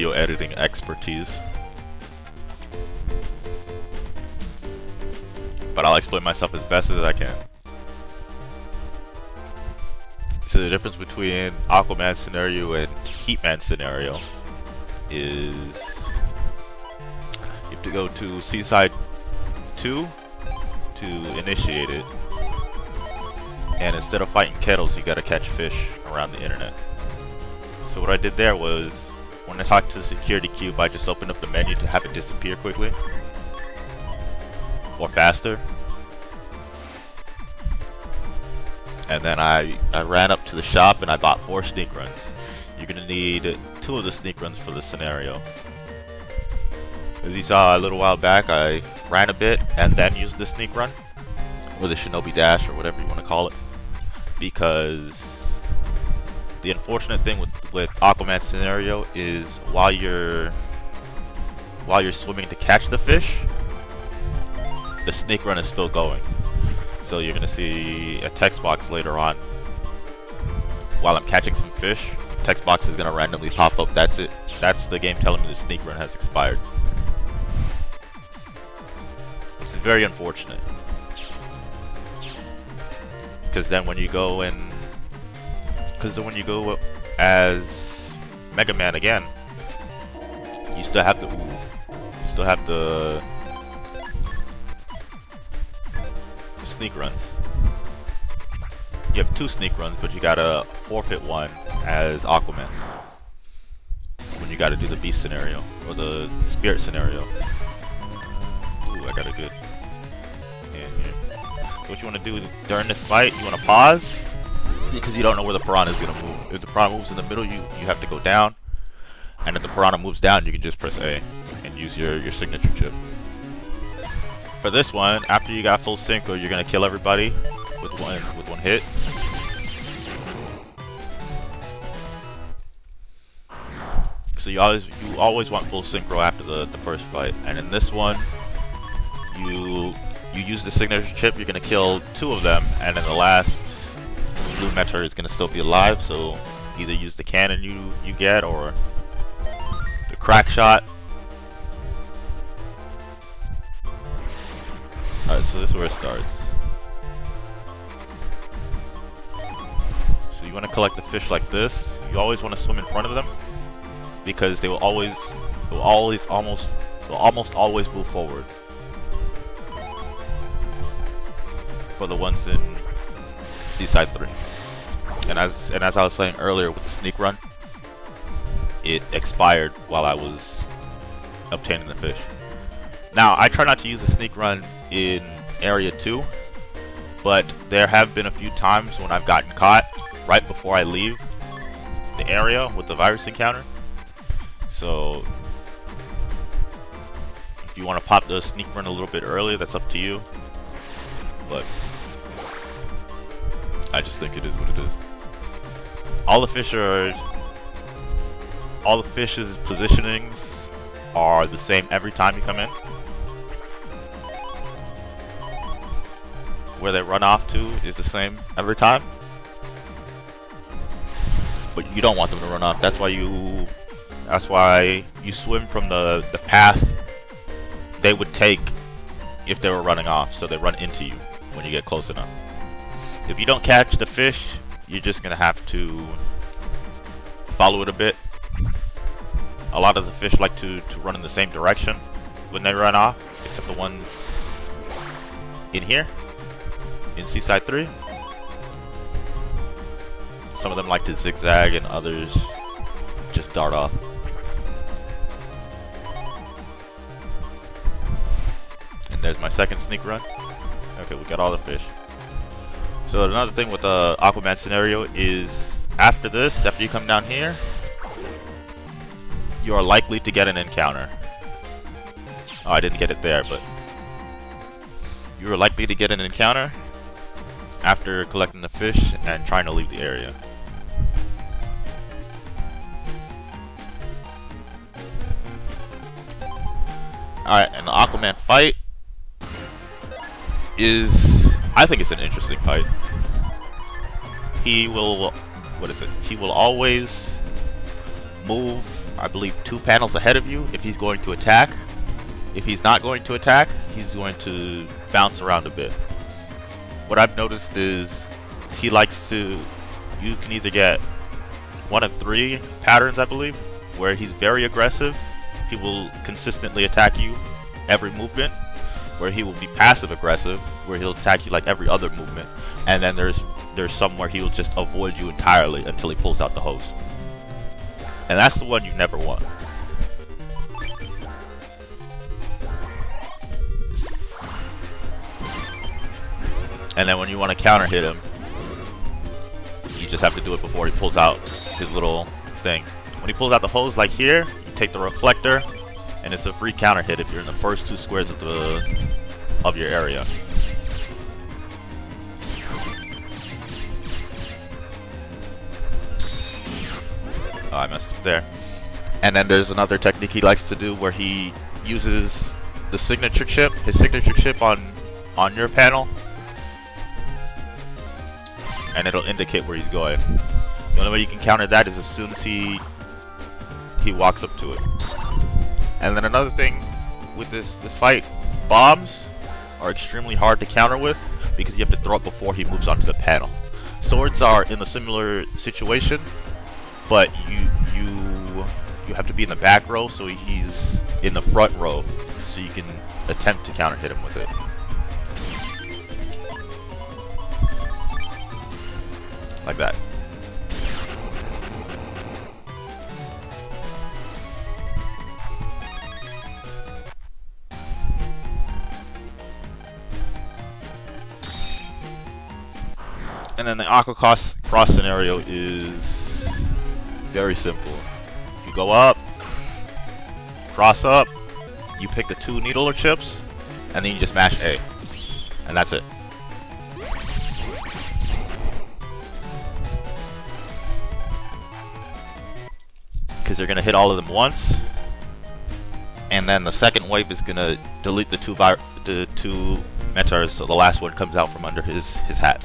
video editing expertise. But I'll explain myself as best as I can. So the difference between Aquaman scenario and Heatman scenario is you have to go to Seaside 2 to initiate it. And instead of fighting kettles, you gotta catch fish around the internet. So what I did there was, when I talked to the security cube, I just opened up the menu to have it disappear quickly. Or faster. And then I ran up to the shop and I bought 4 sneak runs. You're gonna need 2 of the sneak runs for this scenario. As you saw a little while back, I ran a bit and then used the sneak run. Or the Shinobi Dash, or whatever you want to call it. Because the unfortunate thing with Aquaman scenario is while you're swimming to catch the fish, the sneak run is still going. So you're gonna see a text box later on. While I'm catching some fish, text box is gonna randomly pop up. That's it. That's the game telling me the sneak run has expired. Which is very unfortunate. Because then when you go as Mega Man again, you still have the sneak runs. You have 2 sneak runs, but you gotta forfeit one as Aquaman when you gotta do the beast scenario or the spirit scenario. Ooh, I got a good hand here. So what you want to do during this fight, you want to pause because you don't know where the piranha is gonna move. If the piranha moves in the middle, you have to go down, and if the piranha moves down, you can just press A and use your signature chip. For this one, after you got full synchro, you're gonna kill everybody with one hit. So you always want full synchro after the first fight. And in this one, you use the signature chip. You're gonna kill 2 of them, and then the last blue meteor is gonna still be alive. So either use the cannon you get or the crack shot. Alright, so this is where it starts. So you want to collect the fish like this. You always want to swim in front of them because they will almost always move forward. For the ones in Seaside 3. And as I was saying earlier with the sneak run, it expired while I was obtaining the fish. Now, I try not to use the sneak run in Area 2, but there have been a few times when I've gotten caught right before I leave the area with the virus encounter. So, if you want to pop the sneak run a little bit earlier, that's up to you. But I just think it is what it is. All the fish's positionings are the same every time you come in. Where they run off to is the same every time. But you don't want them to run off. That's why you swim from the path they would take if they were running off, so they run into you when you get close enough. If you don't catch the fish, you're just gonna have to follow it a bit. A lot of the fish like to run in the same direction when they run off, except the ones in here, in Seaside 3. Some of them like to zigzag and others just dart off. And there's my second sneak run. Okay, we got all the fish. So another thing with the Aquaman scenario is after this, after you come down here, you are likely to get an encounter. Oh, I didn't get it there, but you are likely to get an encounter after collecting the fish and trying to leave the area. Alright, and the Aquaman fight is, I think it's an interesting fight. He will, he will always move I believe, 2 panels ahead of you if he's going to attack. If he's not going to attack, he's going to bounce around a bit. What I've noticed is he likes to, you can either get 1 of 3 patterns, I believe, where he's very aggressive. He will consistently attack you every movement, where he will be passive aggressive, where he'll attack you like every other movement, and then there's some where he'll just avoid you entirely until he pulls out the hose. And that's the one you never want. And then when you want to counter hit him, you just have to do it before he pulls out his little thing. When he pulls out the hose like here, you take the reflector, and it's a free counter hit if you're in the first 2 squares of your area. Oh, I messed up there. And then there's another technique he likes to do where he uses the signature chip, his signature chip on your panel, and it'll indicate where he's going. The only way you can counter that is as soon as he walks up to it. And then another thing with this fight, bombs are extremely hard to counter with because you have to throw it before he moves onto the panel. Swords are in a similar situation, but you have to be in the back row, so he's in the front row, so you can attempt to counter hit him with it. Like that. And then the aqua cross scenario is very simple. You go up, cross up, you pick the 2 needler chips, and then you just mash A. And that's it. Because they're going to hit all of them once, and then the second wave is going to delete the 2 metars, so the last one comes out from under his hat.